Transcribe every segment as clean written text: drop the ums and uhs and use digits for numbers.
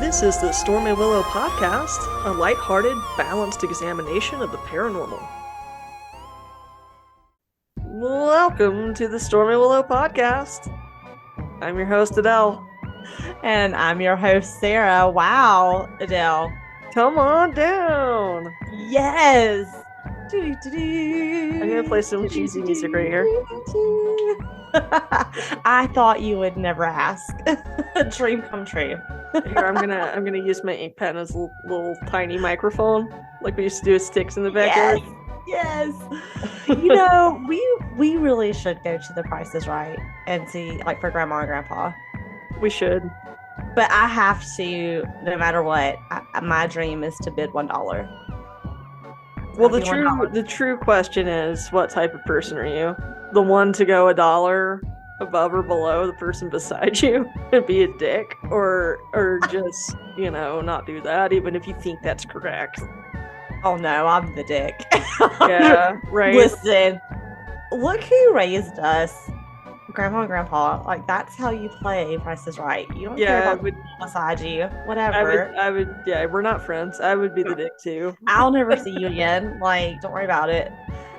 This is the Stormy Willow podcast, a lighthearted, balanced examination of the paranormal. Welcome to the Stormy Willow podcast. I'm your host, Adele. And I'm your host, Sarah. Wow, Adele. Come on down. Yes. I'm going to play some cheesy music right here. I thought you would never ask. A dream come true. Here, I'm gonna use my ink pen as a little tiny microphone, like we used to do with sticks in the backyard. Yes. You know, we really should go to the Price is Right and see, like, for Grandma and Grandpa. We should. But I have to, no matter what. My dream is to bid $1. Well, the true question is, what type of person are you? The one to go $1 above or below the person beside you and be a dick, or just, not do that, even if you think that's correct? Oh no, I'm the dick. Yeah, right. Listen, look who raised us. Grandma and Grandpa. Like, that's how you play Price is Right. You don't care about the people beside you. Whatever. I would, we're not friends. I would be the dick too. I'll never see you again. Like, don't worry about it.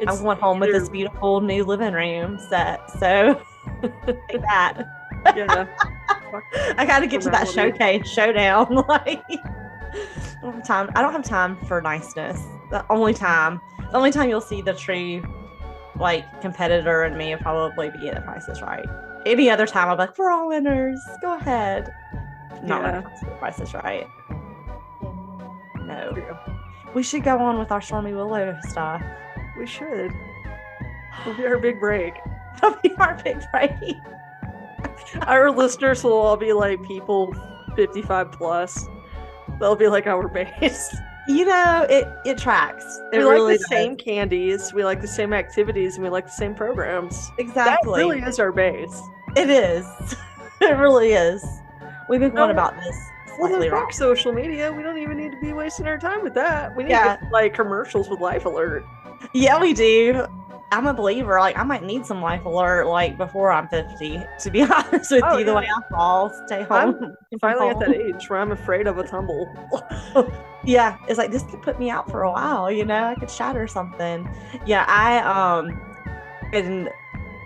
I went home with this beautiful new living room set, so like that. Yeah. I gotta get to that showdown. Like, I don't have time for niceness. The only time you'll see the true, like, competitor in me will probably be at the Price is Right. Any other time, I'll be like, we're all winners. Go ahead. Not when it comes to the Price is Right. No. True. We should go on with our Stormy Willow stuff. We should. It'll be our big break. It'll be our big break. Our listeners will all be like people 55 plus. They'll be like our base. You know, it tracks. We like the same candies, we like the same activities, and we like the same programs. Exactly. That really is our base. It is. It really is. We've been going about this. Well, then fuck social media. We don't even need to be wasting our time with that. We need to get, like, commercials with Life Alert. Yeah, we do. I'm a believer. Like, I might need some Life Alert, like, before I'm 50, to be honest with you. The way I fall, stay home. I'm finally at that age where I'm afraid of a tumble. Yeah, it's like, this could put me out for a while, I could shatter something. Yeah, and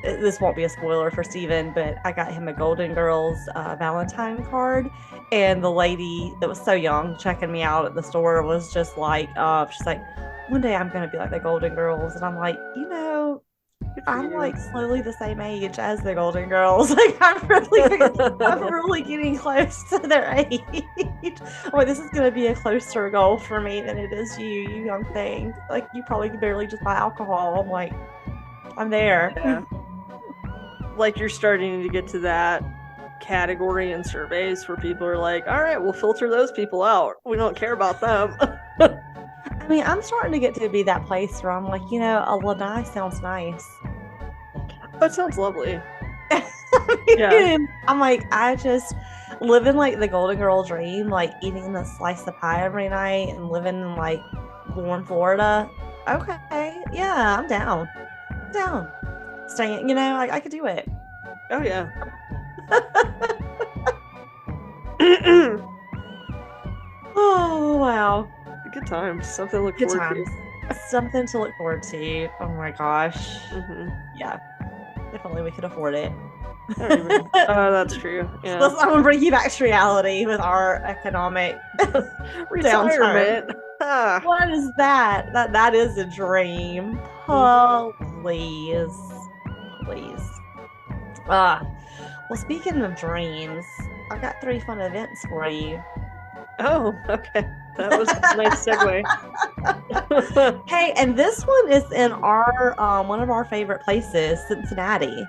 this won't be a spoiler for Steven, but I got him a Golden Girls Valentine card, and the lady that was so young checking me out at the store was just like, she's like, one day I'm going to be like the Golden Girls. And I'm like, I'm like slowly the same age as the Golden Girls. Like, I'm really getting close to their age. I'm like, this is going to be a closer goal for me than it is you young thing. Like, you probably can barely just buy alcohol. I'm like, I'm there. Yeah. Like, you're starting to get to that category in surveys where people are like, all right, we'll filter those people out. We don't care about them. I mean, I'm starting to get to be that place where I'm like, a lanai sounds nice. That sounds lovely. Yeah. I'm like, I just living like the Golden Girl dream, like eating a slice of pie every night and living in, like, warm Florida. Okay, yeah, I'm down. Staying, I could do it. Oh yeah. Oh wow. Good times. Something to look forward to. Something to look forward to. Oh my gosh. Mm-hmm. Yeah. If only we could afford it. Oh, that's true. Yeah. I'm gonna bring you back to reality with our economic retirement. What is that? That is a dream. Oh, please. Well, speaking of dreams, I've got 3 fun events for you. Oh, okay. That was a nice segue. Hey, and this one is in our one of our favorite places, Cincinnati.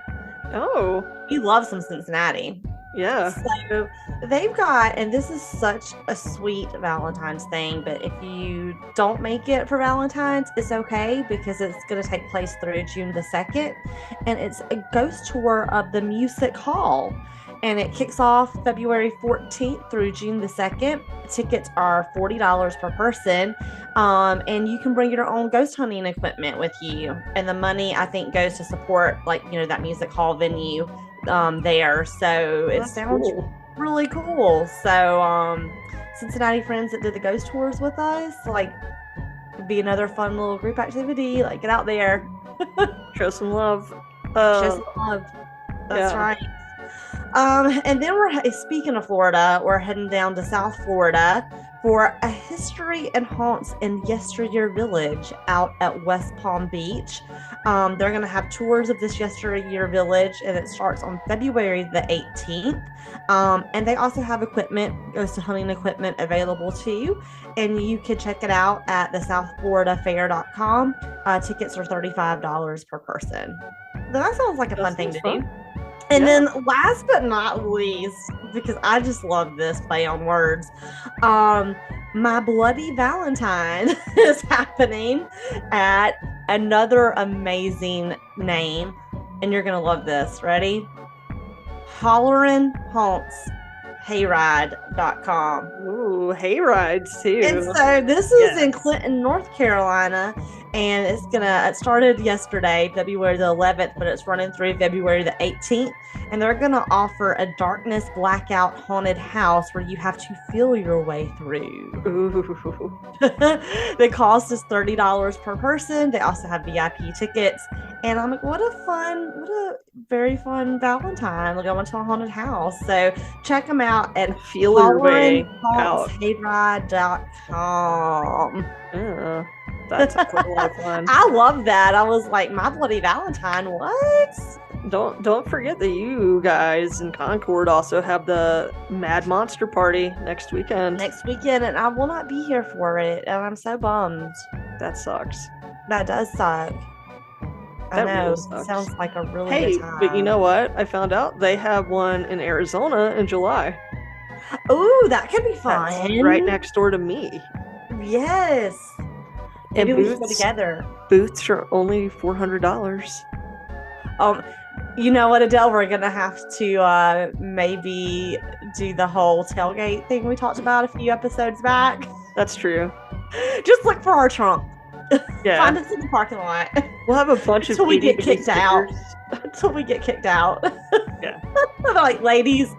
Oh. We love some Cincinnati. Yeah. So they've got, and this is such a sweet Valentine's thing, but if you don't make it for Valentine's, it's okay, because it's going to take place through June the 2nd, and it's a ghost tour of the Music Hall. And it kicks off February 14th through June the 2nd. Tickets are $40 per person. And you can bring your own ghost hunting equipment with you. And the money, I think, goes to support, like, that music hall venue there. So it sounds really cool. So Cincinnati friends that did the ghost tours with us. Like, it'd be another fun little group activity. Like, get out there. Show some love. Show some love. That's right. And then speaking of Florida, we're heading down to South Florida for a history and haunts in yesteryear village out at West Palm Beach. They're going to have tours of this yesteryear village, and it starts on February the 18th. And they also have ghost hunting equipment available too. And you can check it out at the southfloridafair.com. Tickets are $35 per person. That sounds like a fun thing to do. And then last but not least, because I just love this play on words, My Bloody Valentine is happening at another amazing name. And you're going to love this. Ready? Hollerin' Haunts Hayride.com. Ooh, hayrides too. And so this is in Clinton, North Carolina, and it started yesterday, February the 11th, but it's running through February the 18th. And they're gonna offer a darkness blackout haunted house where you have to feel your way through. Ooh. The cost is $30 per person. They also have VIP tickets. And I'm like, what a very fun Valentine. Like, I went to a haunted house. So check them out at Feel your way out. Hayride.com. Yeah, that sounds like a lot of fun. I love that. I was like, My Bloody Valentine, what? Don't forget that you guys in Concord also have the Mad Monster Party next weekend. And I will not be here for it, and I'm so bummed. That sucks. That does suck. I know. Really sucks. It sounds like a really good time. But you know what? I found out they have one in Arizona in July. Ooh, that could be fun. That's right next door to me. Yes. And maybe we should go together. Booths are only $400. You know what, Adele? We're gonna have to maybe do the whole tailgate thing we talked about a few episodes back. That's true. Just look for our trunk. Yeah. Find us in the parking lot. We'll have a bunch of until we get kicked out. Until we get kicked out. Yeah. They're like, ladies,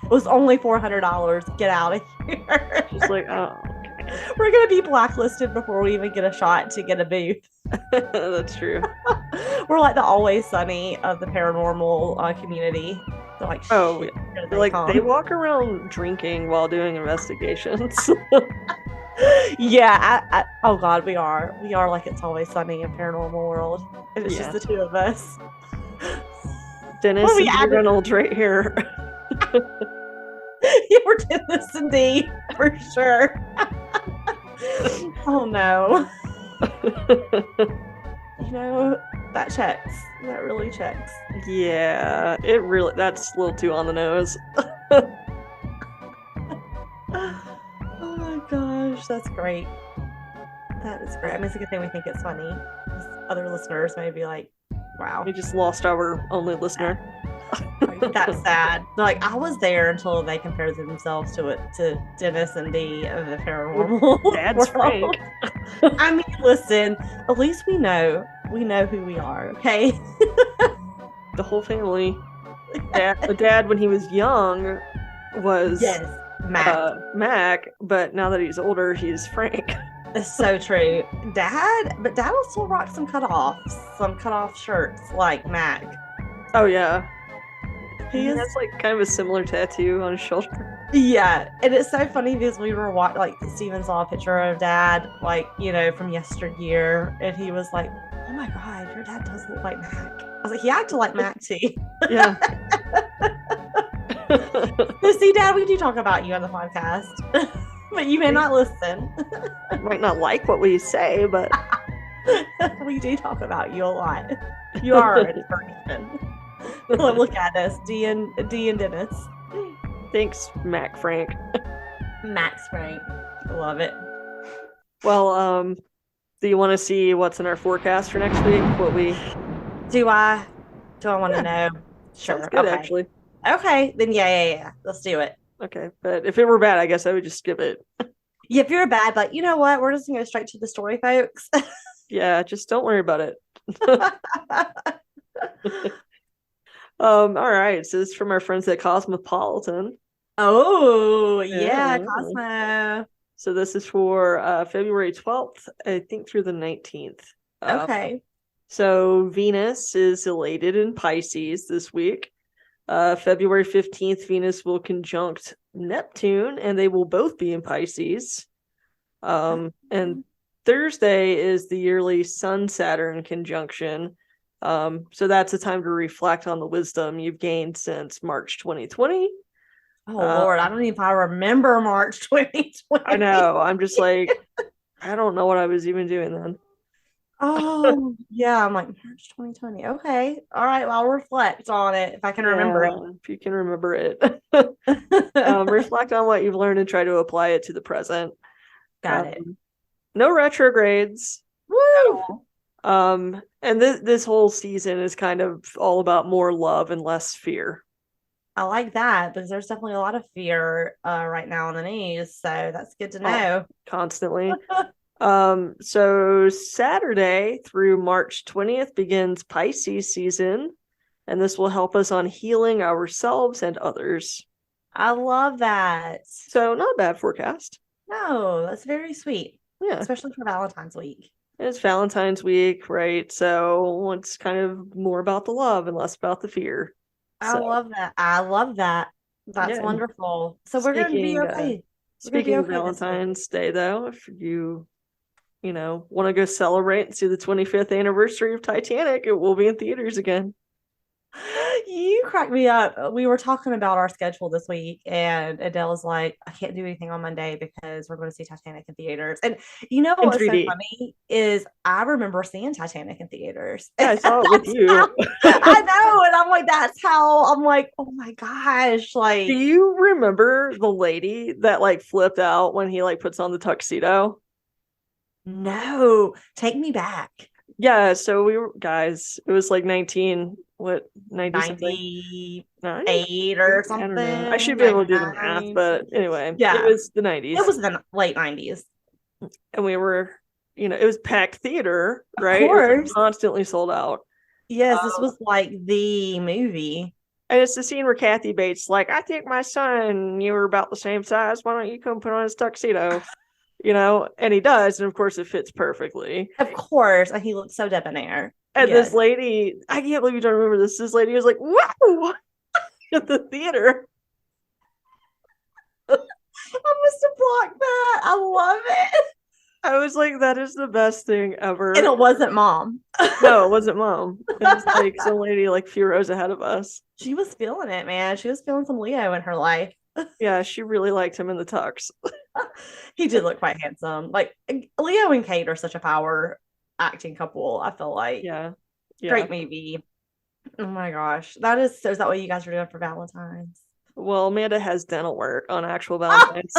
it was only $400. Get out of here. Just like, oh. We're gonna be blacklisted before we even get a shot to get a booth. That's true. We're like the Always Sunny of the paranormal community. They're like, they walk around drinking while doing investigations. Yeah. Oh God, we are like It's Always Sunny in paranormal world, and it's just the two of us. Dennis and Reynolds right here. Yeah, we're Dennis and Dee for sure. Oh no. You know, that checks. That really checks. Yeah, that's a little too on the nose. Oh my gosh, that's great. That is great. I mean, it's a good thing we think it's funny. Other listeners may be like, wow. We just lost our only listener. That's sad. Like, I was there until they compared themselves to Dennis and Dee of the paranormal. That's Frank. I mean, listen, at least we know who we are, okay? The whole family. Dad, when he was young, was Mac, but now that he's older, he's Frank. It's so true. Dad will still rock some cutoff shirts like Mac. Oh yeah. He has like kind of a similar tattoo on his shoulder. Yeah, and it's so funny because we were Steven saw a picture of Dad, from yesteryear, and he was like, "Oh my God, your dad does look like Mac." I was like, "He acted like Mac too." Yeah. So see, Dad, we do talk about you on the podcast, but you may not listen. Might not like what we say, but we do talk about you a lot. You are an inspiration. Look at us, Dee and Dennis. Thanks, Max Frank. Love it. Well, do you want to see what's in our forecast for next week? Do I want to know? Sure. Sounds good, actually. Okay, then yeah. Let's do it. Okay, but if it were bad, I guess I would just skip it. Yeah, if you're bad, you know what? We're just gonna go straight to the story, folks. Yeah, just don't worry about it. All right. So this is from our friends at Cosmopolitan. Oh, yeah, Yeah. Cosmo. So this is for February 12th, I think, through the 19th. Okay. So Venus is elated in Pisces this week. February 15th, Venus will conjunct Neptune, and they will both be in Pisces. And Thursday is the yearly Sun Saturn conjunction. So that's a time to reflect on the wisdom you've gained since March 2020. Oh Lord, I don't even if I remember March I 2020. know. I'm just like, I don't know what I was even doing then. Oh, yeah, I'm like March 2020. Okay. All right, well, I'll reflect on it if I can remember Yeah, if you can remember it. it. Reflect on what you've learned and try to apply it to the present. Got it. No retrogrades at Woo! all. And this whole season is kind of all about more love and less fear. I like that because there's definitely a lot of fear right now on the news, so that's good to Oh, know. constantly. So Saturday through March 20th begins Pisces season, and this will help us on healing ourselves and others. I love that. So not a bad forecast. No, that's very sweet, Yeah. especially for Valentine's week. It's Valentine's week, right? So it's kind of more about the love and less about the fear. I So love that. I love that. That's yeah. wonderful. So we're gonna be Speaking okay. We're gonna be speaking of okay this week. Valentine's Day though, if you want to go celebrate and see the 25th anniversary of Titanic, it will be in theaters again. You cracked me up. We were talking about our schedule this week, and Adele's like, I can't do anything on Monday because we're going to see Titanic in theaters. And you know In what's so 3D. funny is I remember seeing Titanic in theaters. Yeah, I saw it with That's how you. I know. And I'm like, that's how I'm like, oh my gosh. Do Like, you remember the lady that like flipped out when he like puts on the tuxedo? no, take me back. Yeah, so we were guys, it was like 90 something. 9? 98 or I don't know. I something, should be able to do the math, 99. but anyway, it Yeah, was the it 90s. was the late 90s. And we were, it was packed theater, Of right? It was like course. constantly sold out. Yes, this Um, was like the movie. and it's the scene where Kathy Bates like, I think my son, you were about the same size. Why don't you come put on his tuxedo? And he does, and of course it fits perfectly. Of course, and he looked so debonair. And this Yes. lady, I can't believe you don't remember this. This lady was like, "Wow!" at the theater. I must have blocked that. I love it. I was like, "That is the best thing And ever." it wasn't mom. No, it wasn't mom. It was like some lady like a few rows ahead of us. She was feeling it, man. She was feeling some Leo in her life. Yeah, she really liked him in the tux. He did look quite handsome. Like Leo and Kate are such a power acting couple, I feel like. Yeah, yeah. Great movie. Oh my gosh. Is that what you guys are doing for Valentine's? Well, Amanda has dental work on actual Valentine's,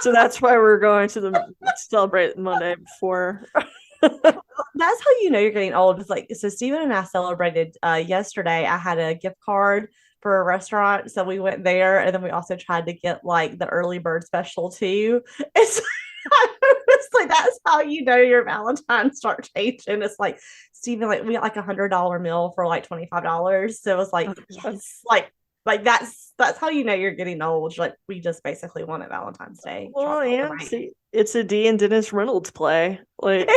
so that's why we're going to the celebrate Monday before. That's how you know you're getting old. It's like, so Steven and I celebrated yesterday. I had a gift card for a restaurant, so we went there, and then we also tried to get like the early bird special too. It's like that's how you know your Valentine's start changing. It's like Steven, like we got like $100 meal for like $25, so it was like yes, like that's how you know you're getting old. Like we just basically won at Valentine's Day. Well, yeah, see, it's a Dee and Dennis Reynolds play. Like,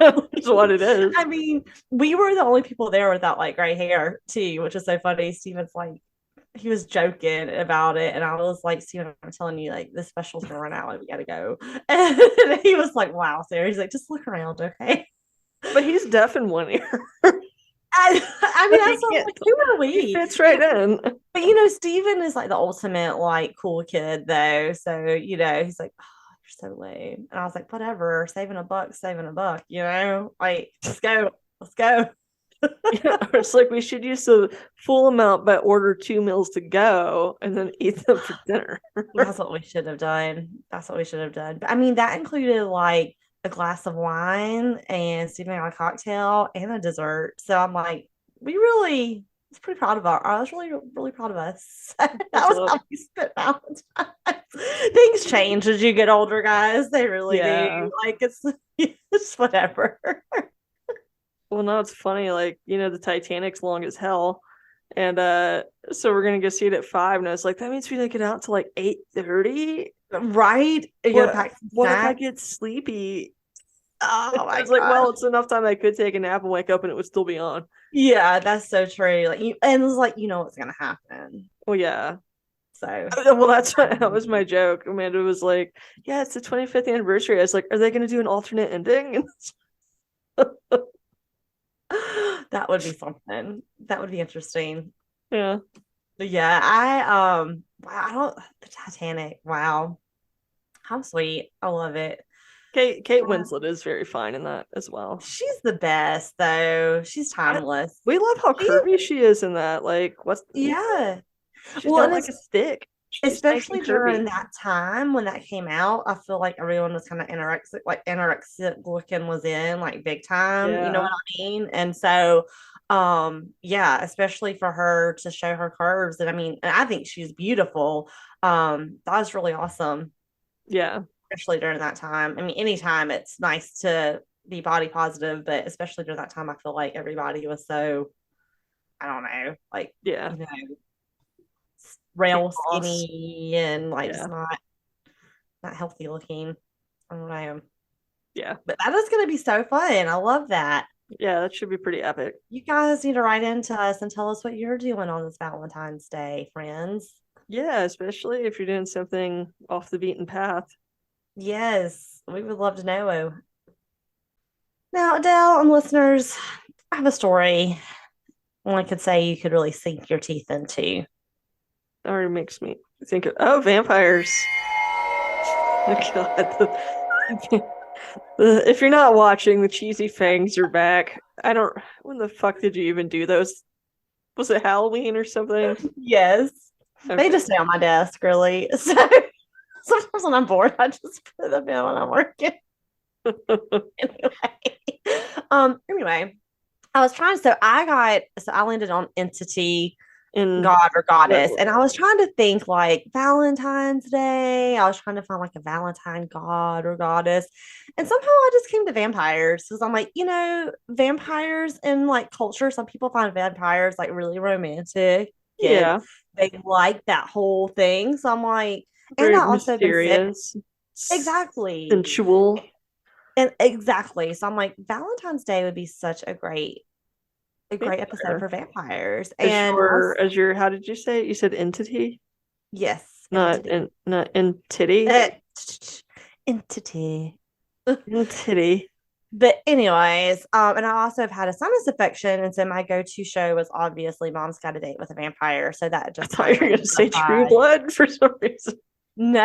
that's what it is. I mean, we were the only people there without like gray hair too, which is so funny. Steven's like, he was joking about it, and I was like, Steven, I'm telling you, like, this special's gonna run out, and we gotta go. And he was like, wow, Sarah. He's like, just look around, okay? But he's deaf in one ear. I mean, that's like, who are we? He fits right in. But Steven is like the ultimate like cool kid though. So, he's like, oh, you're so lame. And I was like, whatever, saving a buck, like, let's go. Let's go. It's like we should use the full amount but order 2 meals to go and then eat them for dinner. That's what we should have done. But I mean, that included like a glass of wine and Stephen got a cocktail and a dessert. So I'm like, I was pretty proud of I was really, really proud of us. That was how we spent Valentine's. Things change as you get older, guys. They really do. Like it's whatever. Well, no, it's funny. Like, the Titanic's long as hell. And so we're gonna go see it at 5, and I was like, that means we didn't get out till like 8:30. Right? You're gonna pack some What if I snacks? get sleepy? Oh I my was like, gosh. well, it's enough time I could take a nap and wake up and it would still be on. Yeah, that's so true. Like and it's like what's gonna happen. Well, yeah. So Well, that was my joke. Amanda was like, yeah, it's the 25th anniversary. I was like, are they gonna do an alternate ending? that would be something. That would be interesting. Yeah. But yeah, wow, I don't the Titanic. Wow. How sweet. I love it. Kate Winslet is very fine in that as well. She's the best though. She's timeless. We love how She, curvy she is in that. Like, yeah. she's Well, got and like it's a stick. She's nice and especially curvy. during that time when that came out, I feel like everyone was kind of anorexic, like anorexic looking was in like big time, you know Yeah. what I mean? And so yeah, especially for her to show her curves. And I mean, and I think she's beautiful. That was really awesome, Yeah. especially during that time. I mean, anytime it's nice to be body positive, but especially during that time, I feel like everybody was so, I don't know, like, Yeah. you know, Kate rail Moss. skinny and like just Yeah. not healthy looking. I don't know. Yeah. But that is going to be so fun. I love that. Yeah, that should be pretty epic. You guys need to write into us and tell us what you're doing on this Valentine's Day, friends. Yeah, especially if you're doing something off the beaten path. Yes, we would love to know. Now, Adele and listeners, I have a story one could say you could really sink your teeth into. That already makes me think of, oh, vampires. Oh, God. If you're not watching, the cheesy fangs are back. I don't. When the fuck did you even do those? Was it Halloween or something? Yes, they Okay. just stay on my desk, really. So sometimes when I'm bored, I just put them in when I'm working. Anyway, anyway, I was trying. So I landed on entity In god or what? goddess, and I was trying to think like Valentine's Day. I was trying to find like a Valentine god or goddess, and somehow I just came to vampires because I'm like, vampires in like culture. Some people find vampires like really romantic, and Yeah, they like that whole thing. So I'm like, and very I also been sick. mysterious, Exactly. sensual. And exactly. So I'm like, Valentine's Day would be such a great episode Vampire. for vampires. As And I was, your, how did you say it? You said entity, yes, not entity. in, not entity, Uh, entity. entity. But anyways, and I also have had a sinus infection, and so my go-to show was obviously Mom's Got a Date with a Vampire. So that I just thought you kind were of gonna say True solidified. Blood for some reason. No.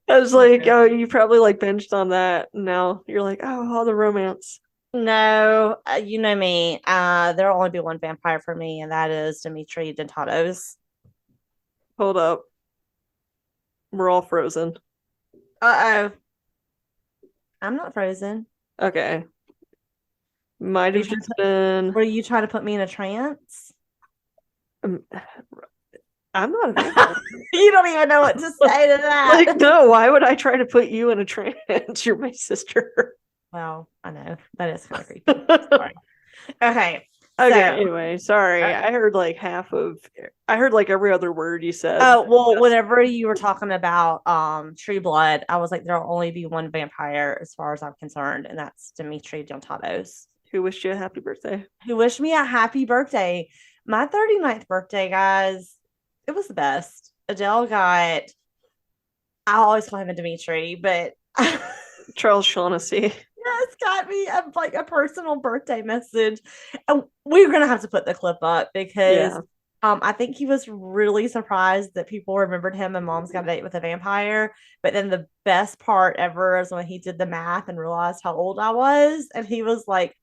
I was like, oh, you probably like binged on that. Now you're like, oh, all the romance. No, you know me. There'll only be one vampire for me, and that is Dimitri Dentatos. Hold up, we're all frozen. Uh-oh. I'm not frozen. Okay, might Are you have trying to just been. were you trying to put me in a trance? Um, I'm not a vampire. You don't even know what to say to that. Like, no, why would I try to put you in a trance? You're my sister. Well, I know that is kind of creepy. Sorry. Okay. Okay, So, anyway, sorry. uh, I heard like every other word you said. oh well, Yes. whenever you were talking about True Blood, I was like, there'll only be one vampire as far as I'm concerned, and that's Dimitri Dentatos, Who wished you a happy birthday? who wished me a happy birthday. My 39th birthday, guys, it was the best. Adele got, I always call him a Dimitri, but Charles Shaughnessy. yes, got me a personal birthday message. And we're gonna have to put the clip up because Yeah. I think he was really surprised that people remembered him and Mom's Got a Date with a Vampire. But then the best part ever is when he did the math and realized how old I was, and he was like,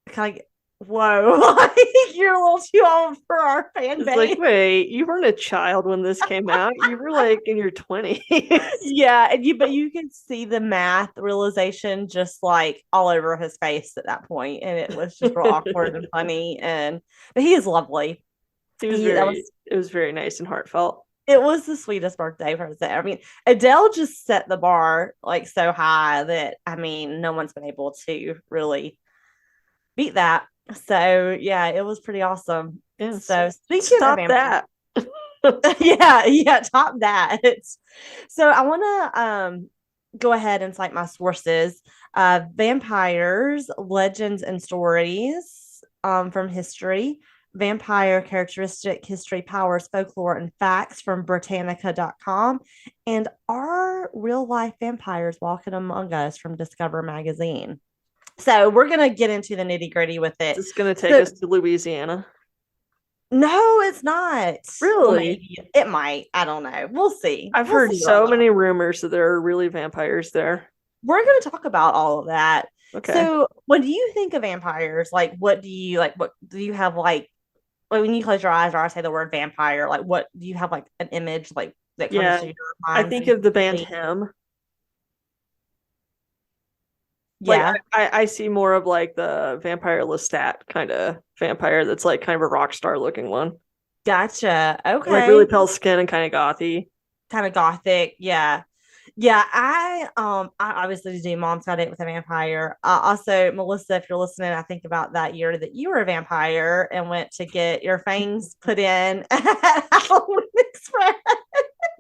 kind of, whoa, like you're a little too old for our fan It's base. like, wait, you weren't a child when this came out. You were like in your 20s. Yeah, but you can see the math realization just like all over his face at that point, and it was just real awkward and funny. But he is lovely. It was very nice and heartfelt. It was the sweetest birthday present. I mean, Adele just set the bar so high that no one's been able to really beat that. So yeah, it was pretty awesome. Yes. So speaking of Stop vampires, that. yeah, top that. So I want to go ahead and cite my sources. Vampires, legends and stories from history, vampire characteristic, history, powers, folklore, and facts from Britannica.com, and are real life vampires walking among us from Discover Magazine. So we're gonna get into the nitty gritty with it. It's gonna take So, us to Louisiana. no, it's not. Well, Really? maybe it might. I don't know. We'll see. I've We'll heard see so many rumors that there are really vampires there. We're going to talk about all of that. Okay. So, when do you think of vampires? Like, what do you like? What do you have like when you close your eyes or I say the word vampire? Like, what do you have like an image like that comes Yeah, to your I mind? think of the band Him. Like Yeah, I see more of like the vampire Lestat kind of vampire that's like kind of a rock star looking one. gotcha. Like really Okay, pale skin and kind of gothy. kind of gothic. Yeah, yeah. I obviously do. Mom's Got It with a Vampire. Also, Melissa, if you're listening, I think about that year that you were a vampire and went to get your fangs put in at Halloween Express.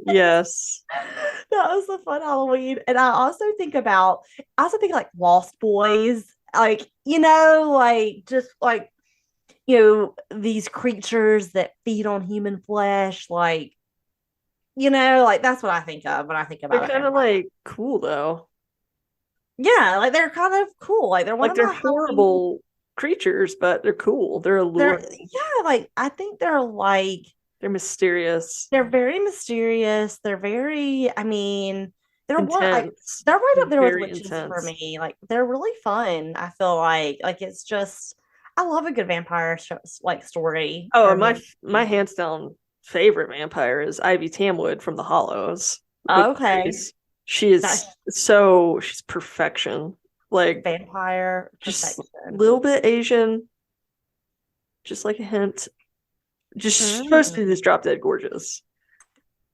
Yes. That was a fun Halloween. And I also think like Lost Boys, like, like just like, these creatures that feed on human flesh, like, like that's what I think of when I think They're about a kind of vampire. like cool though. Yeah, like they're kind of cool. Like they're one Like of they're my Halloween. horrible creatures, but they're cool. They're They're alluring. yeah, like I think they're like They're mysterious, they're very mysterious. They're very, I mean, they're one like intense. they're right They're up there with very witches for intense. me. Like they're really fun. I feel like it's just I love a good vampire like story Oh, or and my movie. my hands down favorite vampire is Ivy Tamwood from The Hollows book Okay, series. She is that's she's perfection. Like vampire just a perfection. little bit Asian, just like a hint. Just she's supposed to be Mm, this drop dead gorgeous.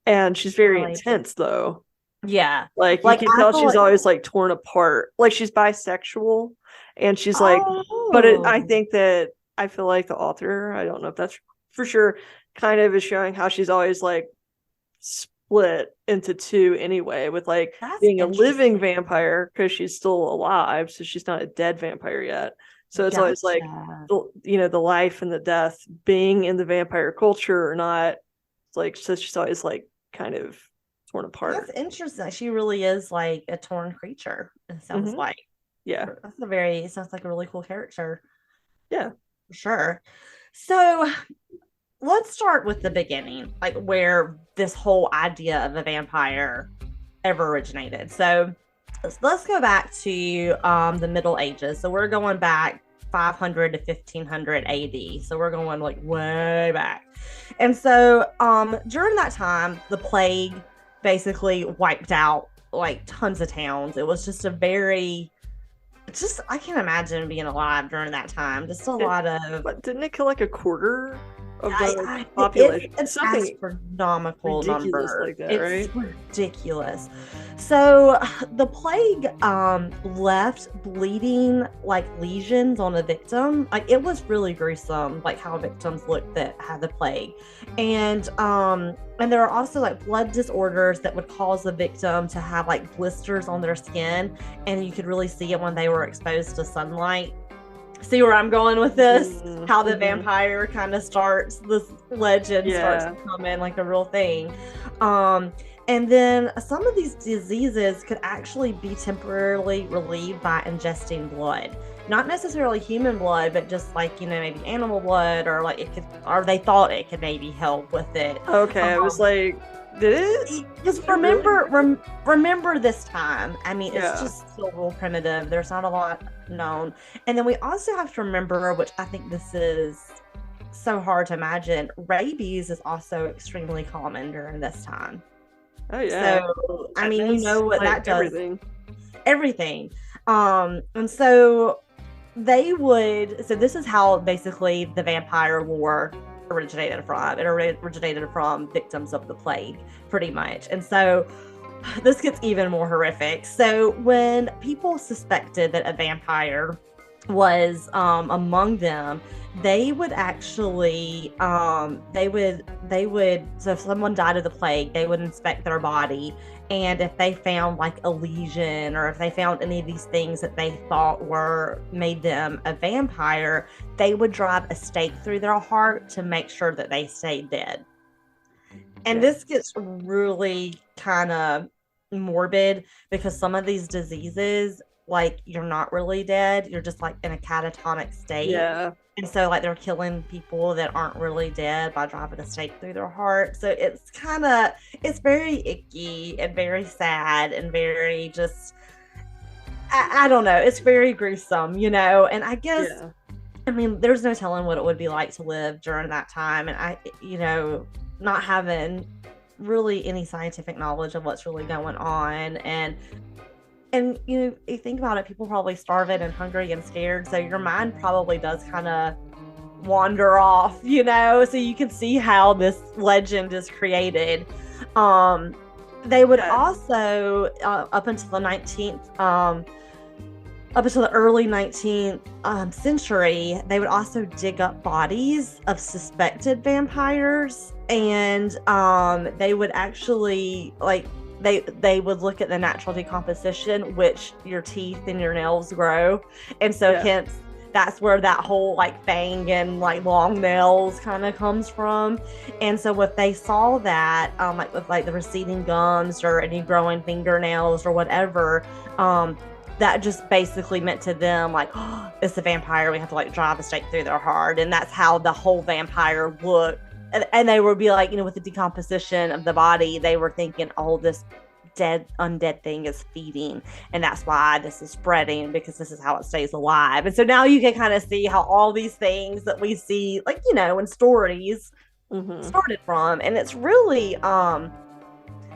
And she's very really, intense though. yeah. Like you Like can I tell feel she's like always like torn apart. Like she's bisexual and she's like I oh, think that I feel like the author, I don't know if that's for sure, kind of is showing how she's always like split into two anyway, with like that's being a living interesting. vampire because she's still alive, so she's not a dead vampire yet. So it's always like Gotcha. the life and the death being in the vampire culture or not. It's like so she's always like kind of torn That's apart. interesting. She really is like a torn creature, it sounds Mm-hmm. like. Yeah. It sounds like a really cool character Yeah. for sure. So let's start with the beginning, like where this whole idea of a vampire ever originated. So let's go back to the Middle Ages. So we're going back 500 to 1500 AD. So we're going like way back. And so during that time, the plague basically wiped out like tons of towns. It was just a very just I can't imagine being alive during that time. Just a It, lot of but didn't it kill like a quarter of the it's population? an Something astronomical ridiculous number. like that, It's right? ridiculous. So the plague left bleeding like lesions on a victim. Like it was really gruesome, like how victims looked that had the plague. And there are also like blood disorders that would cause the victim to have like blisters on their skin, and you could really see it when they were exposed to sunlight. See where I'm going with this? How the Mm-hmm. vampire kind of starts, this legend starts Yeah. to come in like a real thing. Um, and then some of these diseases could actually be temporarily relieved by ingesting blood. Not necessarily human blood, but just like, maybe animal blood, or like it could, or they thought it could maybe help with it. Okay, I was like, did it? Just Really? remember this time. I mean, it's Yeah. just still real primitive. There's not a lot known. And then we also have to remember, which I think this is so hard to imagine, rabies is also extremely common during this time. Oh yeah. So, I That mean, you means know what like that does, everything. everything. And so so this is how basically the vampire war originated from. It originated from victims of the plague, pretty much. And so this gets even more horrific. So when people suspected that a vampire was among them, they would actually so if someone died of the plague, they would inspect their body, and if they found like a lesion, or if they found any of these things that they thought were made them a vampire, they would drive a stake through their heart to make sure that they stayed dead. And this gets really kind of morbid, because some of these diseases, like, you're not really dead, you're just like in a catatonic state. Yeah. And so like they're killing people that aren't really dead by driving a stake through their heart. So it's very icky and very sad and very just, I don't know, it's very gruesome, you know. And I guess, I mean, there's no telling what it would be like to live during that time. And not having really any scientific knowledge of what's really going on, and you think about it, people probably starving and hungry and scared, so your mind probably does kind of wander off, so you can see how this legend is created. They would also up until the early 19th century, they would also dig up bodies of suspected vampires, and they would actually they would look at the natural decomposition, which your teeth and your nails grow, and so hence that's where that whole like fang and like long nails kind of comes from. And so if they saw that like with like the receding gums or any growing fingernails or whatever, that just basically meant to them like, oh, it's a vampire, we have to like drive a stake through their heart. And that's how the whole vampire looked. And they would be like, with the decomposition of the body, they were thinking, oh, this undead thing is feeding, and that's why this is spreading, because this is how it stays alive. And so now you can kind of see how all these things that we see, like, in stories started from. And it's really, I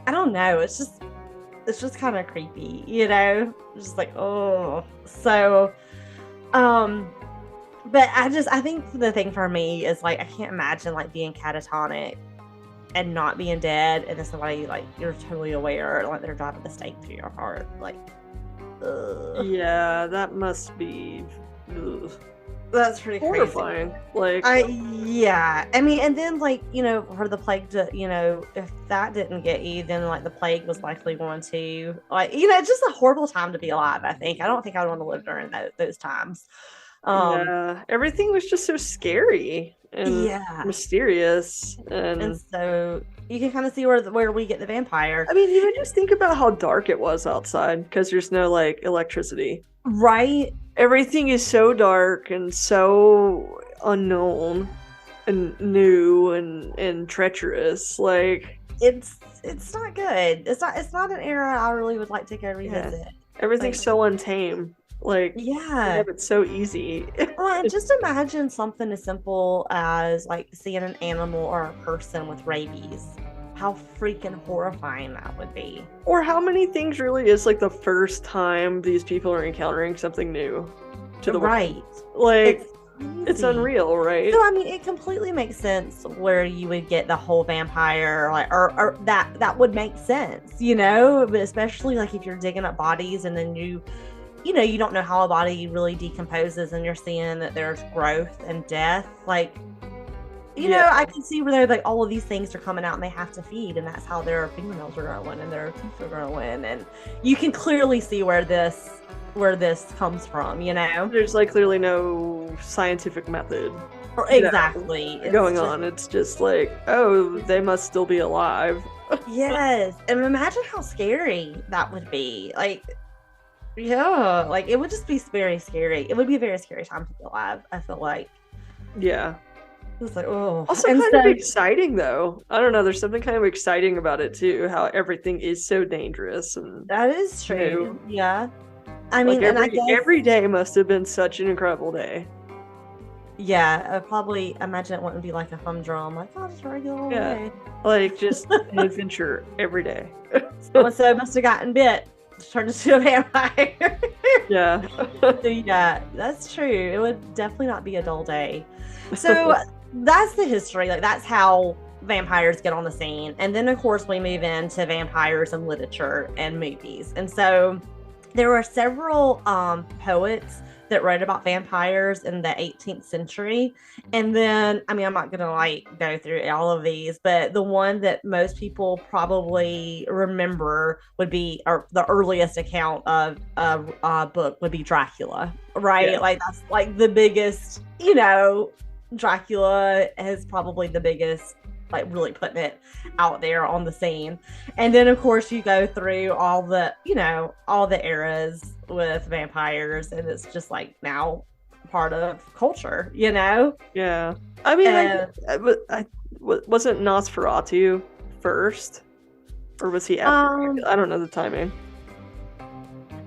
don't know, it's just kind of creepy, it's just like, oh. So, but I think the thing for me is like, I can't imagine like being catatonic and not being dead, and then somebody like you're totally aware, like they're driving the stake through your heart. Like, ugh. Yeah, that must be. Ugh. That's pretty horrifying. Crazy. Like, I mean, and then like for the plague to, if that didn't get you, then like the plague was likely going to, like, it's just a horrible time to be alive. I don't think I'd want to live during those times. Everything was just so scary and mysterious, and so you can kind of see where we get the vampire. I mean, even just think about how dark it was outside, because there's no like electricity, right? Everything is so dark and so unknown and new and treacherous. Like, it's not good. It's not an era I really would like to go revisit. Yeah. Everything's so untamed. Like, it's so easy. Well, and just imagine something as simple as like seeing an animal or a person with rabies. How freaking horrifying that would be. Or how many things really is like the first time these people are encountering something new to the world. Like, it's unreal, right? So I mean, it completely makes sense where you would get the whole vampire, like, or that would make sense, but especially like if you're digging up bodies and then you don't know how a body really decomposes, and you're seeing that there's growth and death. Like, I can see where they're like, all of these things are coming out and they have to feed, and that's how their fingernails are growing and their teeth are growing. And you can clearly see where this comes from, There's like clearly no scientific method. Exactly. Going on. It's just like, oh, they must still be alive. Yes. And imagine how scary that would be. Like, yeah, like it would just be very scary. It would be a very scary time to be alive, I feel like. Yeah. It's like, oh. Also kind of exciting though. I don't know, there's something kind of exciting about it too, how everything is so dangerous. And that is true. Yeah. I mean, like every day must have been such an incredible day. Yeah, I probably imagine it wouldn't be like a humdrum, like, oh, just a regular day. Like just an adventure every day. So must have gotten bit. Turned into a vampire. Yeah. So yeah, that's true. It would definitely not be a dull day. So that's the history. Like, that's how vampires get on the scene. And then of course we move into vampires and literature and movies. And so there were several poets that wrote about vampires in the 18th century. And then, I mean, I'm not going to like go through all of these, but the one that most people probably remember would be, or the earliest account of a book would be Dracula, right? Yeah. Like, that's like the biggest, you know, Dracula is probably the biggest, like really putting it out there on the scene. And then of course you go through all the, you know, all the eras with vampires, and it's just like now part of culture, you know? Yeah. I mean, wasn't Nosferatu first? Or was he after? I don't know the timing.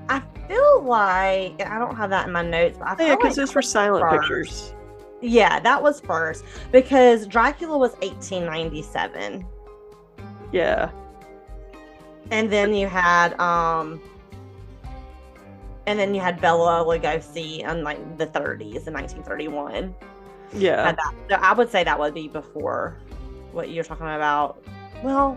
I feel like, I don't have that in my notes, but I feel because like those were silent pictures. Yeah, that was first, because Dracula was 1897. Yeah. And then you had Bela Lugosi in like the 30s in 1931. Yeah. So I would say that would be before what you're talking about. Well,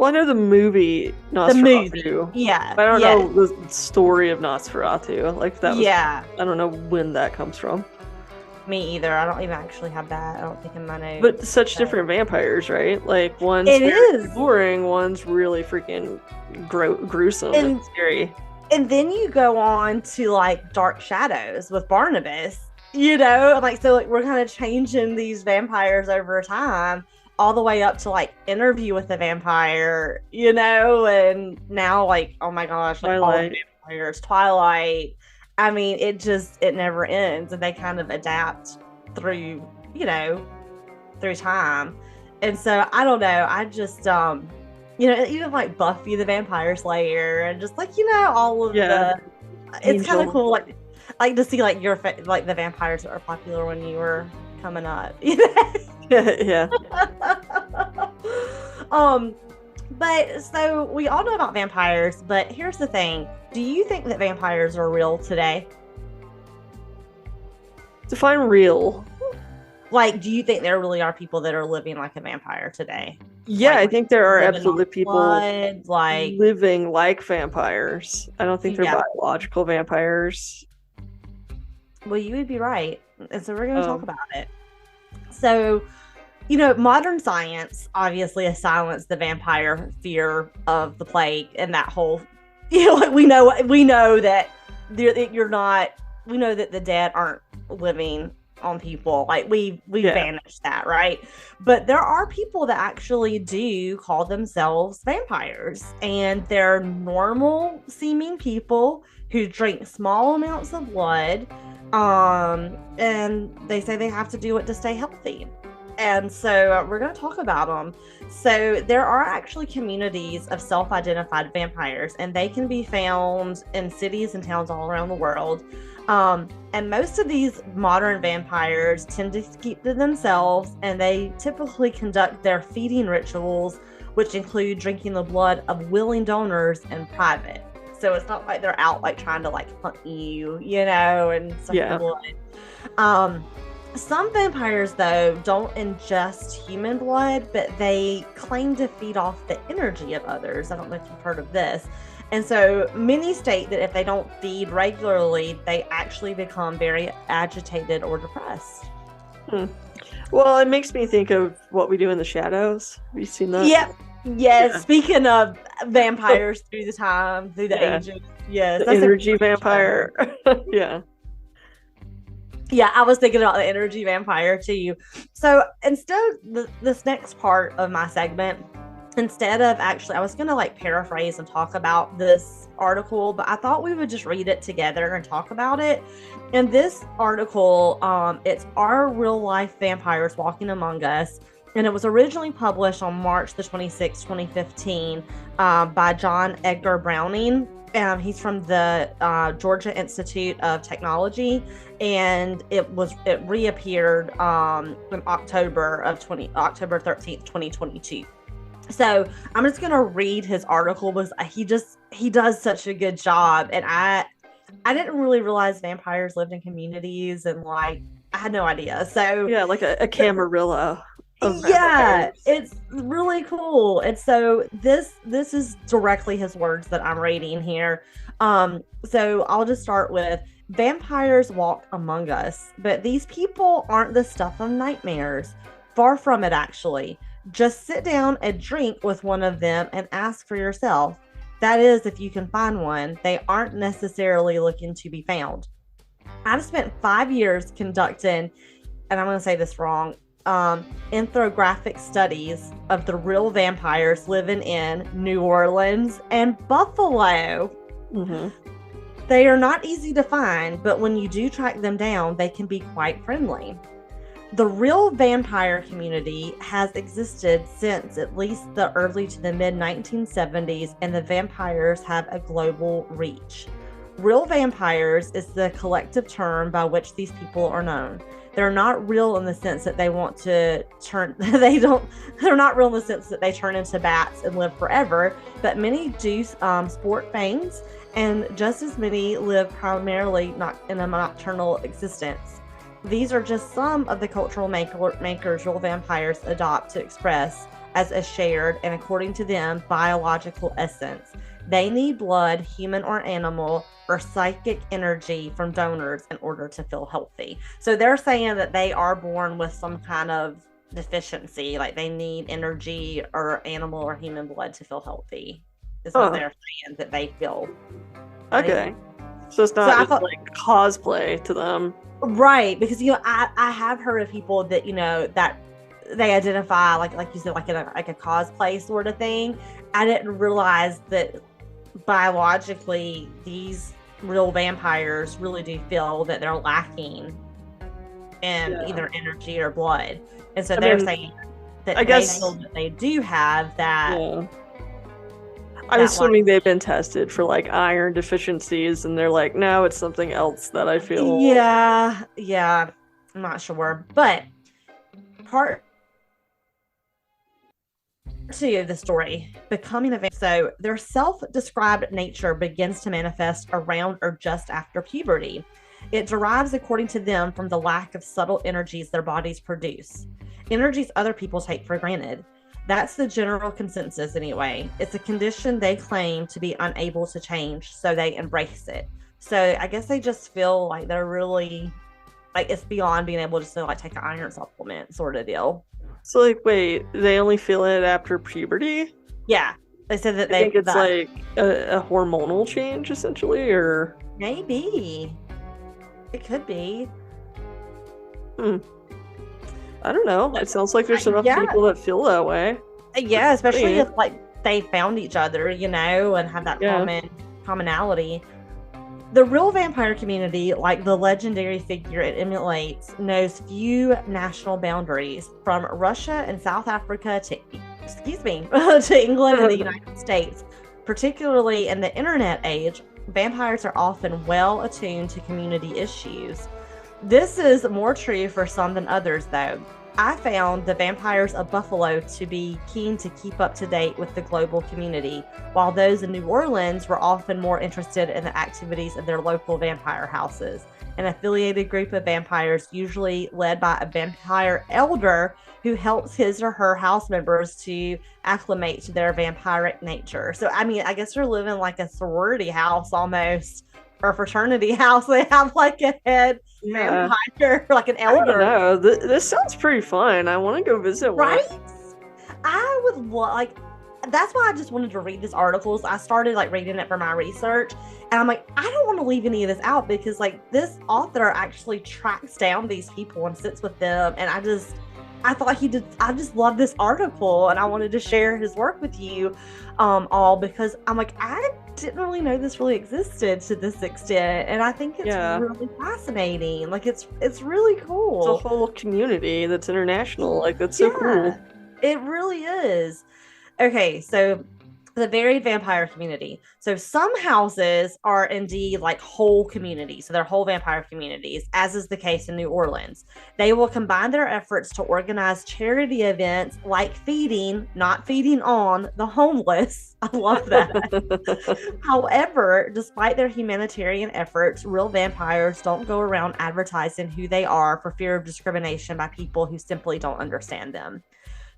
I know the movie Nosferatu. The movie, yeah. I don't know the story of Nosferatu. Like that was, yeah. I don't know when that comes from. Me either. I don't even actually have that. I don't think in my notes. But such different vampires, right? Like one's boring, one's really freaking gruesome and scary. And then you go on to like Dark Shadows with Barnabas, you know, like, so like we're kind of changing these vampires over time, all the way up to like Interview with the Vampire, you know, and now like, oh my gosh, like all the vampires, Twilight. I mean, it never ends, and they kind of adapt through, you know, through time. And so I don't know, I just you know, even like Buffy the Vampire Slayer, and just like, you know, all of the, it's kind of cool, like to see like like the vampires that are popular when you were coming up, you know? Yeah. But so we all know about vampires, but here's the thing. Do you think that vampires are real today? Define real. Like, do you think there really are people that are living like a vampire today? Yeah, like, I think there are absolutely people like living like vampires. I don't think they're biological vampires. Well, you would be right. And so we're going to talk about it. So, you know, modern science obviously has silenced the vampire fear of the plague and that whole, you know, like we know that you're not, we know that the dead aren't living on people. Like we banished that, right? But there are people that actually do call themselves vampires, and they're normal seeming people who drink small amounts of blood, and they say they have to do it to stay healthy. And so we're going to talk about them. So there are actually communities of self-identified vampires, and they can be found in cities and towns all around the world. And most of these modern vampires tend to keep to themselves, and they typically conduct their feeding rituals, which include drinking the blood of willing donors in private. So it's not like they're out like trying to like hunt you, you know, and suck your blood. Some vampires, though, don't ingest human blood, but they claim to feed off the energy of others. I don't know if you've heard of this. And so many state that if they don't feed regularly, they actually become very agitated or depressed. Well, it makes me think of What We Do in the Shadows. Have you seen that? Yep. Yes. Yeah. Speaking of vampires through the time, through the ages. Yes. The energy vampire. Yeah. Yeah, I was thinking about the energy vampire too. So instead of this next part of my segment, instead of actually, I was going to like paraphrase and talk about this article, but I thought we would just read it together and talk about it. And this article, it's Are Real Life Vampires Walking Among Us? And it was originally published on March the 26th, 2015 by John Edgar Browning. He's from the Georgia Institute of Technology, and it reappeared in October 13th, 2022. So I'm just gonna read his article because he does such a good job, and I didn't really realize vampires lived in communities, and like I had no idea. So yeah, like a Camarilla. of Yeah, vampires. it's really cool. And so this is directly his words that I'm reading here. So I'll just start with vampires walk among us, but these people aren't the stuff of nightmares. Far from it, actually. Just sit down and drink with one of them and ask for yourself. That is, if you can find one, they aren't necessarily looking to be found. I've spent 5 years conducting, and I'm going to say this wrong, ethnographic studies of the real vampires living in New Orleans and Buffalo. Mm-hmm. They are not easy to find, but when you do track them down, they can be quite friendly. The real vampire community has existed since at least the early to the mid 1970s, and the vampires have a global reach. Real vampires is the collective term by which these people are known. They're not real in the sense that they want to turn, they're not real in the sense that they turn into bats and live forever, but many do sport fangs, and just as many live primarily not in a nocturnal existence. These are just some of the cultural makers real vampires adopt to express as a shared and, according to them, biological essence. They need blood, human or animal, or psychic energy from donors in order to feel healthy. So they're saying that they are born with some kind of deficiency, like they need energy or animal or human blood to feel healthy. Is what they're saying that they feel. Okay. So it's not like cosplay to them. Right, because I have heard of people that that they identify like you said like a cosplay sort of thing. I didn't realize that biologically these real vampires really do feel that they're lacking in either energy or blood, and so they're saying that they feel that they do have that. Yeah. I'm assuming they've been tested for like iron deficiencies, and they're like, no, it's something else that I feel. Yeah, I'm not sure, but part 2 of the story, becoming a vampire. So their self-described nature begins to manifest around or just after puberty. It derives, according to them, from the lack of subtle energies their bodies produce, energies other people take for granted. That's the general consensus anyway. It's a condition they claim to be unable to change, so they embrace it. So I guess they just feel like they're really, like it's beyond being able to like take an iron supplement sort of deal. So like, wait, they only feel it after puberty? Yeah. They said that I think it's like a hormonal change essentially, or? Maybe. It could be. I don't know. It sounds like there's enough people that feel that way. Yeah, especially if like they found each other, and have that commonality. The real vampire community, like the legendary figure it emulates, knows few national boundaries, from Russia and South Africa to England and the United States. Particularly in the internet age, vampires are often well attuned to community issues. This is more true for some than others, though. I found the vampires of Buffalo to be keen to keep up to date with the global community, while those in New Orleans were often more interested in the activities of their local vampire houses, an affiliated group of vampires usually led by a vampire elder who helps his or her house members to acclimate to their vampiric nature. So, I mean, I guess they're living like a sorority house almost, or fraternity house. They have like a head vampire, like an elder. I don't know. This sounds pretty fun. I want to go visit one. Right? I would like. That's why I just wanted to read this article. So I started like reading it for my research, and I'm like, I don't want to leave any of this out because like this author actually tracks down these people and sits with them, and I thought he did. I just love this article, and I wanted to share his work with you all because I'm like, I didn't really know this really existed to this extent, and I think it's really fascinating. Like it's really cool. It's a whole community that's international. Like that's so cool. It really is. Okay, so The varied vampire community. So some houses are indeed like whole communities. So they're whole vampire communities, as is the case in New Orleans. They will combine their efforts to organize charity events like feeding, not feeding on the homeless. I love that. However, despite their humanitarian efforts, real vampires don't go around advertising who they are for fear of discrimination by people who simply don't understand them.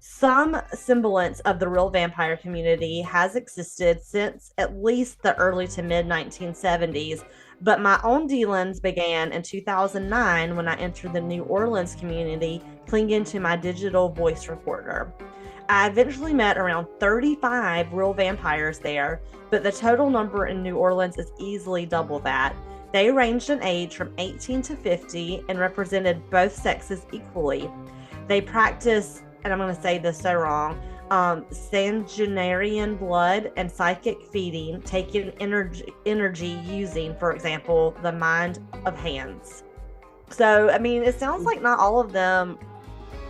Some semblance of the real vampire community has existed since at least the early to mid 1970s, but my own dealings began in 2009 when I entered the New Orleans community, clinging to my digital voice recorder. I eventually met around 35 real vampires there, but the total number in New Orleans is easily double that. They ranged in age from 18 to 50 and represented both sexes equally. They practiced, and I'm going to say this so wrong, sanguinarian blood and psychic feeding, taking energy using, for example, the mind of hands. So, I mean, it sounds like not all of them.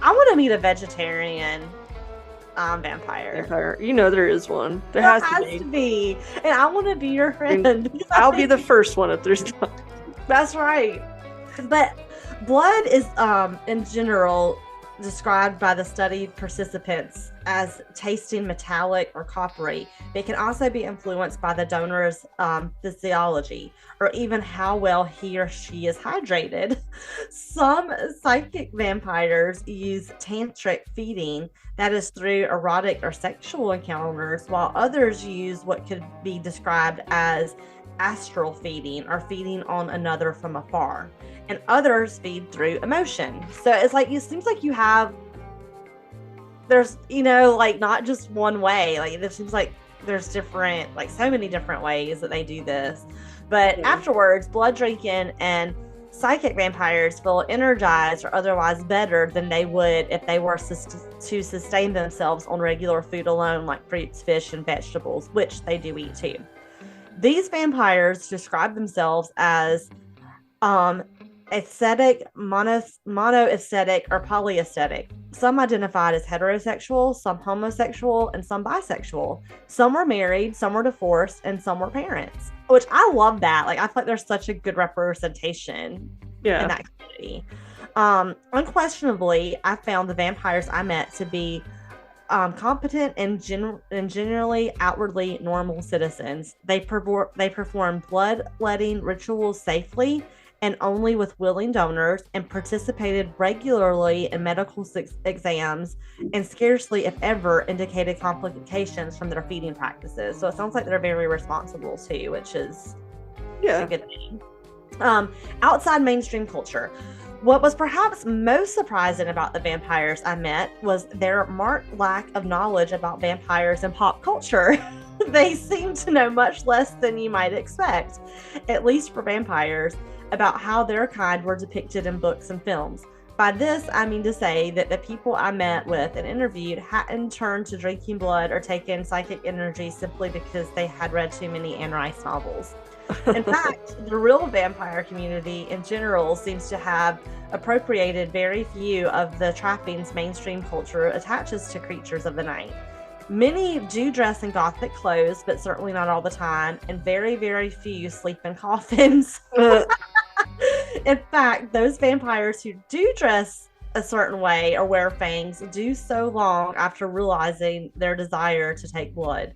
I want to meet a vegetarian vampire. You know there is one. There has to be. And I want to be your friend. I'll be the first one if there's not. That's right. But blood is, in general, described by the studied participants as tasting metallic or coppery. They can also be influenced by the donor's physiology or even how well he or she is hydrated. Some psychic vampires use tantric feeding, that is through erotic or sexual encounters, while others use what could be described as astral feeding or feeding on another from afar, and others feed through emotion. So it's like, it seems like there's like not just one way. Like it seems like there's different, like so many different ways that they do this. But afterwards, blood drinking and psychic vampires feel energized or otherwise better than they would if they were to sustain themselves on regular food alone, like fruits, fish, and vegetables, which they do eat too. These vampires describe themselves as aesthetic, monoaesthetic, or polyaesthetic. Some identified as heterosexual, some homosexual, and some bisexual. Some were married, some were divorced, and some were parents. Which I love that. Like, I feel like there's such a good representation in that community. Unquestionably, I found the vampires I met to be competent and generally outwardly normal citizens. They perform bloodletting rituals safely and only with willing donors, and participated regularly in medical exams, and scarcely, if ever, indicated complications from their feeding practices. So it sounds like they're very responsible too, which is a good thing. Outside mainstream culture, what was perhaps most surprising about the vampires I met was their marked lack of knowledge about vampires and pop culture. They seem to know much less than you might expect, at least for vampires, about how their kind were depicted in books and films. By this, I mean to say that the people I met with and interviewed hadn't turned to drinking blood or taken psychic energy simply because they had read too many Anne Rice novels. In fact, the real vampire community in general seems to have appropriated very few of the trappings mainstream culture attaches to creatures of the night. Many do dress in gothic clothes, but certainly not all the time, and very, very few sleep in coffins. In fact, those vampires who do dress a certain way or wear fangs do so long after realizing their desire to take blood.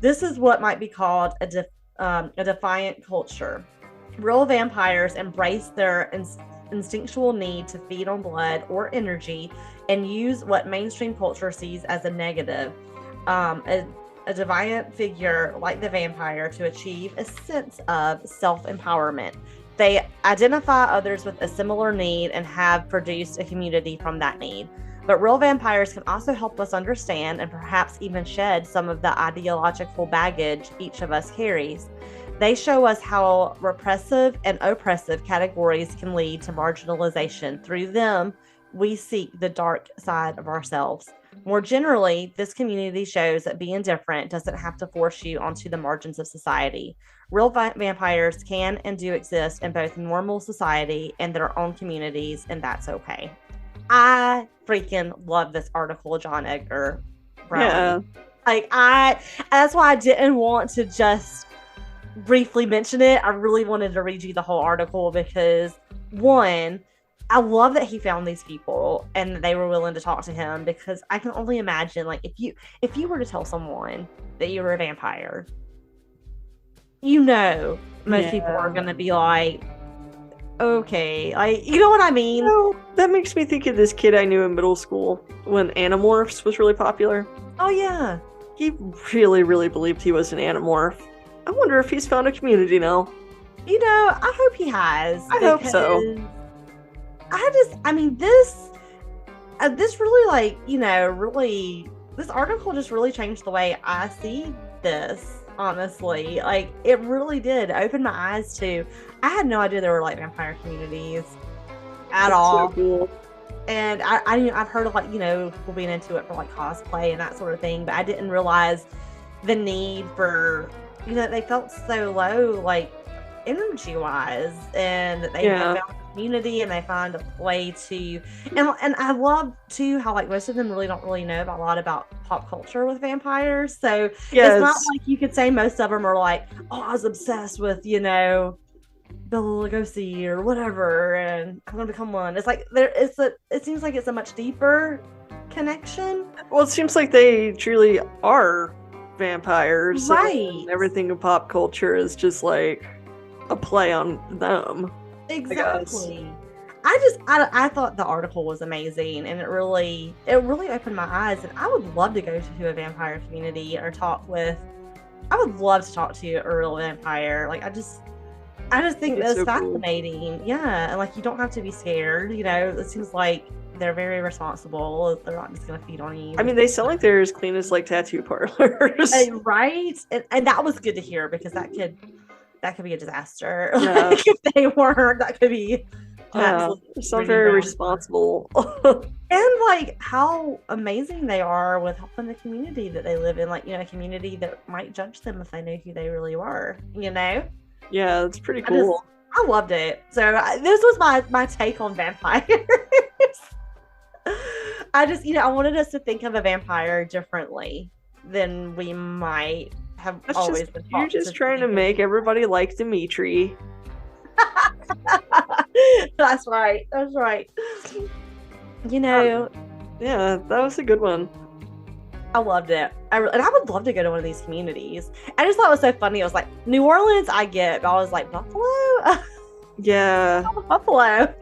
This is what might be called a defiant culture. Real vampires embrace their instinctual need to feed on blood or energy and use what mainstream culture sees as a negative, a deviant figure like the vampire, to achieve a sense of self-empowerment. They identify others with a similar need and have produced a community from that need. But real vampires can also help us understand and perhaps even shed some of the ideological baggage each of us carries. They show us how repressive and oppressive categories can lead to marginalization. Through them, we seek the dark side of ourselves. More generally, this community shows that being different doesn't have to force you onto the margins of society. Real vampires can and do exist in both normal society and their own communities, and that's okay. I freaking love this article, John Edgar Brown. Like that's why I didn't want to just briefly mention it. I really wanted to read you the whole article because one, I love that he found these people and they were willing to talk to him, because I can only imagine, like, if you were to tell someone that you were a vampire, most people are going to be like, okay, like, you know what I mean? That makes me think of this kid I knew in middle school when Animorphs was really popular. Oh yeah, he really, really believed he was an Animorph. I wonder if he's found a community now. I hope he has. I hope so. This really, like, really, this article just really changed the way I see this, honestly. Like, it really did open my eyes to, I had no idea there were, like, vampire communities at all. So cool. And I've heard of, like, people being into it for, like, cosplay and that sort of thing, but I didn't realize the need for, they felt so low, like, energy-wise, and that they found a community and they find a way to, and I love too how, like, most of them really don't really know a lot about pop culture with vampires. So it's not like you could say most of them are like, oh, I was obsessed with Bela Lugosi or whatever, and I'm gonna become one. It's like it seems like it's a much deeper connection. Well, it seems like they truly are vampires, right? And everything in pop culture is just like a play on them. Exactly. I thought the article was amazing, and it really opened my eyes, and I would love to go to a vampire community or I would love to talk to a real vampire. Like, I just think that's so fascinating. Cool. Yeah, and, like, you don't have to be scared. It seems like they're very responsible. They're not just gonna feed on you. I mean, they sound like they're as clean as, like, tattoo parlors. Right? And that was good to hear, because that could be a disaster. Yeah. Like, if they weren't, that could be so very responsible. And, like, how amazing they are with helping the community that they live in, like, a community that might judge them if they knew who they really were. Yeah, that's pretty cool. I loved it. So this was my take on vampires. I wanted us to think of a vampire differently than we might have always been taught. You're just trying to make everybody like Dimitri. That's right. Yeah, that was a good one. I loved it. And I would love to go to one of these communities. I just thought it was so funny. It was like, New Orleans, I get, but I was like, Buffalo? Yeah. Buffalo.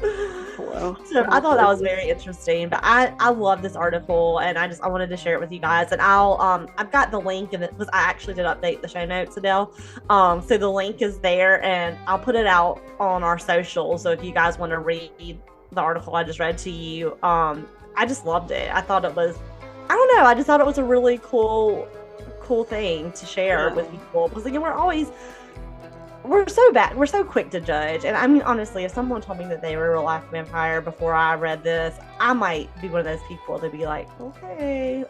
So I thought that was very Buffalo. Interesting. But I love this article, and I wanted to share it with you guys. And I've got the link, and I actually did update the show notes, Adele. So the link is there, and I'll put it out on our socials. So if you guys want to read the article I just read to you, I just loved it. I thought it was, I don't know, I just thought it was a really cool thing to share with people, because, again, we're so quick to judge. And I mean, honestly, if someone told me that they were a real life vampire before I read this, I might be one of those people to be like, okay.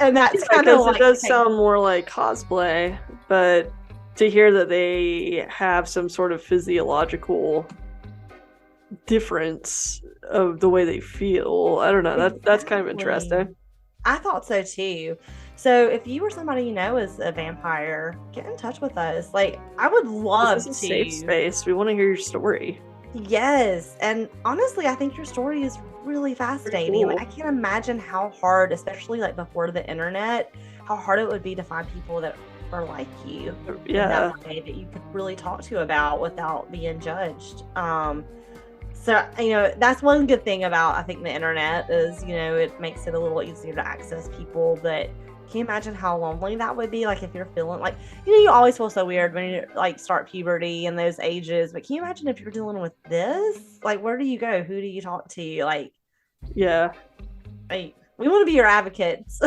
And that's kind of like, it does sound more like cosplay, but to hear that they have some sort of physiological difference of the way they feel, I don't know, that's kind of interesting. I thought so too. So if you or somebody is a vampire, get in touch with us. Like, I would love to. This is a safe space. We want to hear your story. Yes. And honestly, I think your story is really fascinating. Cool. Like, I can't imagine how hard, especially like before the internet, how hard it would be to find people that are like you. Yeah. That way, that you could really talk to about without being judged. So, that's one good thing about, I think, the internet is, it makes it a little easier to access people. But can you imagine how lonely that would be? Like, if you're feeling like, you always feel so weird when you like start puberty and those ages. But can you imagine if you're dealing with this? Like, where do you go? Who do you talk to? Like, yeah. Like, we want to be your advocates.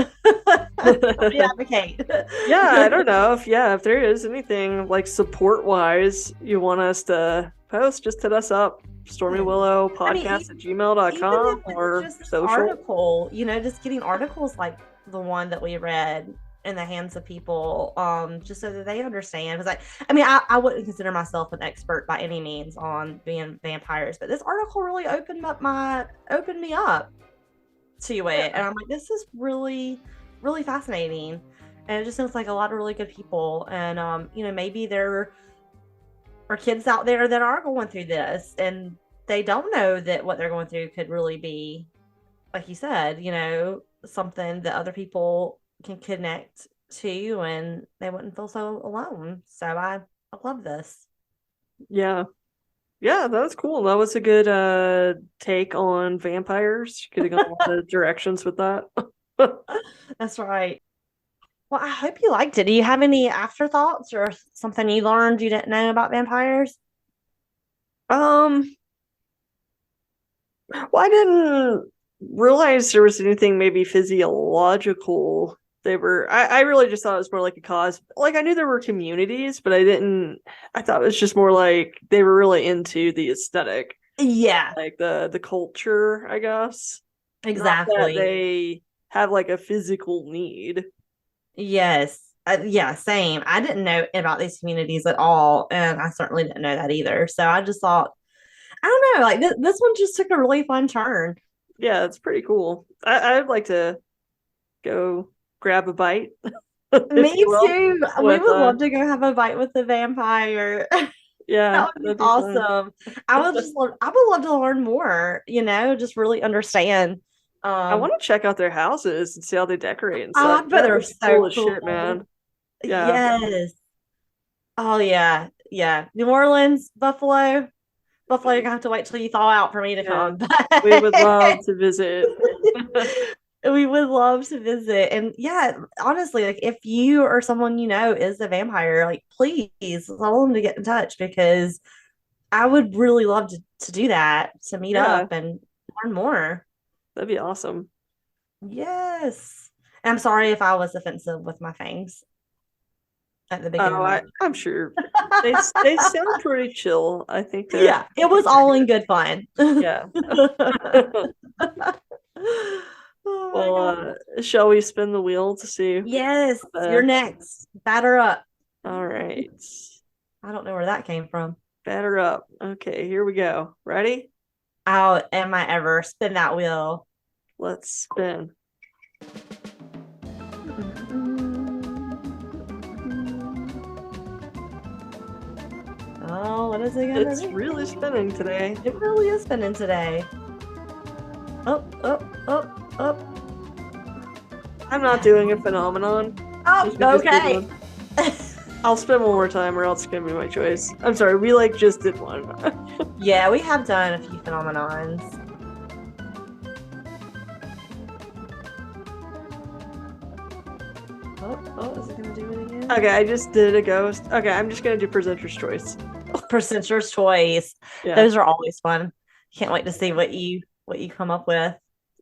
Advocate. Yeah, I don't know if there is anything like support wise you want us to post, just hit us up. Stormy Willow podcast at gmail.com or social. Article, just getting articles like the one that we read in the hands of people, just so that they understand. Because I wouldn't consider myself an expert by any means on being vampires, but this article really opened me up. to it. And I'm like, this is really, really fascinating. And it just seems like a lot of really good people. And maybe there are kids out there that are going through this and they don't know that what they're going through could really be, like you said, something that other people can connect to and they wouldn't feel so alone. So I love this. Yeah. Yeah, that was cool. That was a good take on vampires. Could have gone a lot of directions with that. That's right. Well, I hope you liked it. Do you have any afterthoughts or something you learned you didn't know about vampires? Um, well, I didn't realize there was anything maybe physiological. I really just thought it was more like a cause. Like I knew there were communities, but I thought it was just more like they were really into the aesthetic, Yeah, like the culture, I guess. Not that exactly. they have like a physical need. Yes. Yeah, same. I didn't know about these communities at all, and I certainly didn't know that either. So I just thought, I don't know, like this one just took a really fun turn. Yeah, it's pretty cool. I'd like to go grab a bite, if Me you will, too. We with would love to go have a bite with the vampire. yeah, That would be that'd be fun. awesome. I would love to learn more, just really understand. I Um, want to check out their houses and see how they decorate and oh, stuff. I bet That they're looks so cool as shit, cool. man. Yeah, Yes. Oh yeah. Yeah. New Orleans, Buffalo. Buffalo, you're gonna have to wait till you thaw out for me to yeah. come. We would But love to visit. we would love to visit. And yeah, honestly, like if you or someone is a vampire, like please tell them to get in touch because I would really love to do that, to meet Yeah, up and learn more. that'd be awesome. Yes. And I'm sorry if I was offensive with my fangs at the Oh, beginning of I'm sure they sound pretty chill. I think Yeah, I it think was they're all in good. good fun. Yeah. Oh my Well, God. shall we spin the wheel to see? Yes, you're Uh, next. Batter up. all right. I don't know where that came from. Batter up. Okay, here we go. Ready? How am I ever? Spin that wheel. Let's spin. Oh, what is it gonna It's be? really spinning today. It really is spinning today. Up, up, up, up. I'm not doing a phenomenon. Oh, We just did okay. one. I'll spin one more time or else it's gonna be my choice. I'm sorry, we like just did one. Yeah, we have done a few phenomenons. Oh, is it gonna do it again? Okay, I just did a ghost. Okay, I'm just gonna do presenter's choice. Presenter's choice. Yeah. Those are always fun. Can't wait to see what you come up with.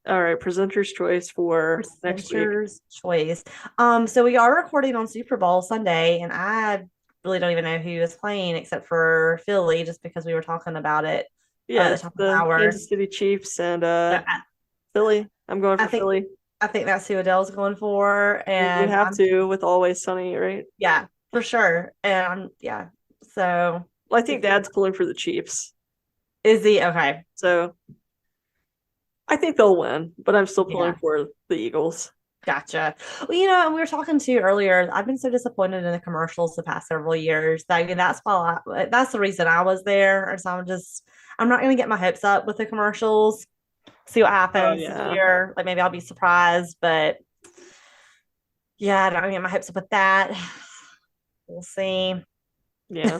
All right, presenter's choice for next week. Presenter's choice. So we are recording on Super Bowl Sunday, and I really don't even know who is playing except for Philly, just because we were talking about it at the Yes, top of the the hour. Kansas City Chiefs and So Philly. I'm going I for think Philly. I think that's who Adele's going for, You and have to with Always Sunny, right? yeah, for sure. And yeah, so Well, I think Dad's pulling for the Chiefs, is he okay? so I think they'll win. But I'm still pulling Yeah. for the Eagles. Gotcha. Well, and we were talking to you earlier. I've been so disappointed in the commercials the past several years. I mean, that's the reason I was there. And so I'm not going to get my hopes up with the commercials. See what Oh happens this yeah, year. Like maybe I'll be surprised, but yeah, I don't get my hopes up with that. We'll see. yeah.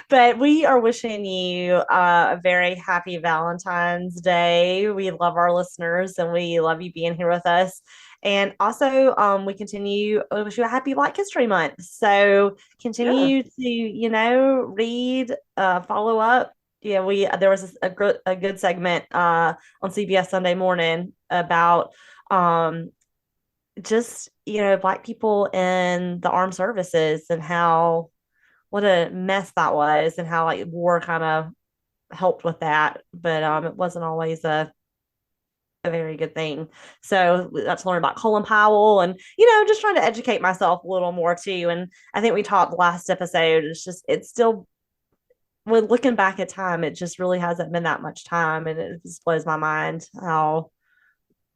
But we are wishing you a very happy Valentine's Day. We love our listeners and we love you being here with us. And also, we wish you a happy Black History Month. So Yeah. continue to, read, follow up. Yeah, there was a good segment on CBS Sunday Morning about just, Black people in the armed services and how what a mess that was and how like war kind of helped with that. But it wasn't always a very good thing. So that's learn about Colin Powell and just trying to educate myself a little more too. And I think we talked last episode. It's still when looking back at time, it just really hasn't been that much time, and it just blows my mind how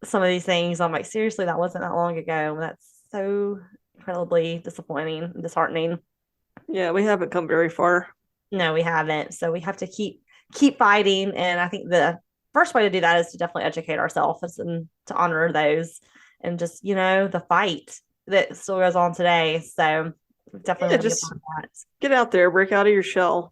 some of these things. I'm like, seriously, that wasn't that long ago. That's so incredibly disappointing and disheartening. Yeah, we haven't come very far. No, we haven't. So we have to keep fighting. And I think the first way to do that is to definitely educate ourselves and to honor those and just, the fight that still goes on today. So definitely want to just get out there, break out of your shell.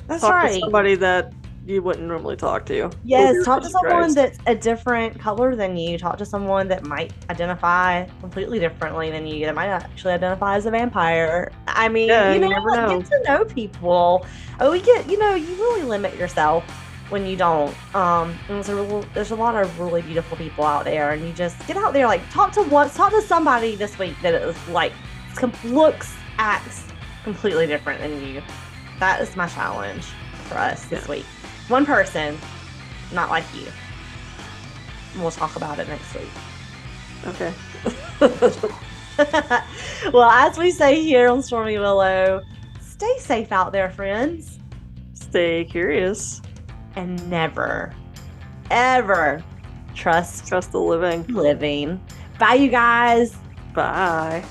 That's talk right. to somebody that you wouldn't normally talk to. Yes, talk to someone that's a different color than you. Talk to someone that might identify completely differently than you. That might actually identify as a vampire. I mean, you never know. Get to know people. You really limit yourself when you don't. And there's a lot of really beautiful people out there, and you just get out there, like talk to somebody this week that is like acts completely different than you. That is my challenge for us this week. One person, not like you. We'll talk about it next week. Okay. Well, as we say here on Stormy Willow, stay safe out there, friends. Stay curious. And never, ever trust the living. Bye, you guys. Bye.